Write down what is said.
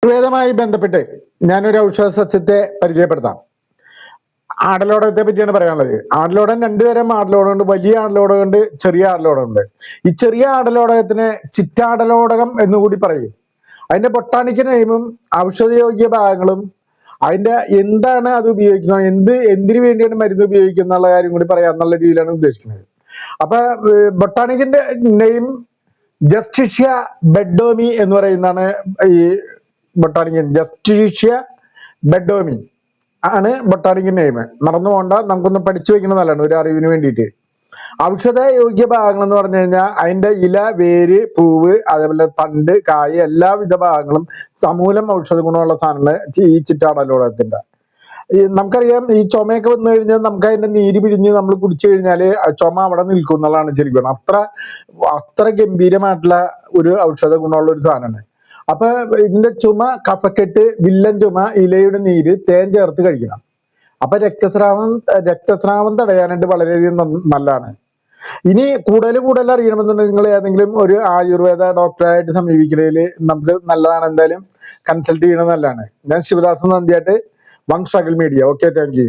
ആയുർവേദമായി ബന്ധപ്പെട്ട് ഞാനൊരു ഔഷധ സസ്യത്തെ പരിചയപ്പെടുത്താം. ആടലോടകത്തെ പറ്റിയാണ് പറയാനുള്ളത്. ആടലോടകം രണ്ടു തരം ആടലോടകമുണ്ട്. വലിയ ആടലോടകമുണ്ട്, ചെറിയ ആടലോടകമുണ്ട്. ഈ ചെറിയ ആടലോടകത്തിന് ചിറ്റാടലോടകം എന്നുകൂടി പറയും. അതിന്റെ ബൊട്ടാണിക്കൽ നെയിമും ഔഷധയോഗ്യ ഭാഗങ്ങളും അതിന്റെ എന്താണ് അത് ഉപയോഗിക്കുന്നത്, എന്തിനു വേണ്ടിയാണ് മരുന്ന് ഉപയോഗിക്കുക എന്നുള്ള കാര്യം കൂടി പറയാന്നുള്ള രീതിയിലാണ് ഉദ്ദേശിക്കുന്നത്. അപ്പൊ ബൊട്ടാണിക്കിന്റെ നെയിം ജസ്റ്റിഷ്യ ബെഡോമി എന്ന് പറയുന്നതാണ്. ഈ ബൊട്ടാണിക്കൽ ജസ്റ്റിഷ്യ ബെഡോമി ആണ് ബൊട്ടാണിക്കൽ നെയിം. മറന്നു പോകണ്ട, നമുക്കൊന്ന് പഠിച്ചു വെക്കുന്നത് നല്ലതാണ് ഒരു അറിവിന് വേണ്ടിയിട്ട്. ഔഷധ യോഗ്യ ഭാഗങ്ങൾ എന്ന് പറഞ്ഞു കഴിഞ്ഞാൽ അതിന്റെ ഇല, വേര്, പൂവ്, അതേപോലെ തണ്ട്, കായ്, എല്ലാവിധ ഭാഗങ്ങളും സമൂലം ഔഷധ ഗുണമുള്ള സാധനങ്ങൾ ഈ ചിറ്റാടലോടകത്തിന്റെ. നമുക്കറിയാം, ഈ ചുമയൊക്കെ വന്നു കഴിഞ്ഞാൽ നമുക്ക് അതിന്റെ നീര് പിഴിഞ്ഞ് നമ്മൾ കുടിച്ചു കഴിഞ്ഞാല് ചുമ അവിടെ നിൽക്കും എന്നുള്ളതാണ് ശരിക്കും. അത്ര ഗംഭീരമായിട്ടുള്ള ഒരു ഔഷധ ഗുണമുള്ള ഒരു സാധനമാണ്. അപ്പൊ ഇതിന്റെ ചുമ, കഫക്കെട്ട്, വില്ലൻ ചുമ, ഇലയുടെ നീര്, തേൻ ചേർത്ത് കഴിക്കണം. അപ്പൊ രക്തസ്രാവം തടയാനായിട്ട് വളരെയധികം നല്ലതാണ്. ഇനി കൂടുതൽ അറിയണമെന്നുണ്ടെങ്കിൽ നിങ്ങൾ ഏതെങ്കിലും ഒരു ആയുർവേദ ഡോക്ടറായിട്ട് സമീപിക്കുന്നതിൽ നമുക്ക് നല്ലതാണ്. എന്തായാലും കൺസൾട്ട് ചെയ്യണത് നല്ലതാണ്. ഞാൻ ശിവദാസൻ നന്ദിയായിട്ട്, one struggle media. Okay, thank U.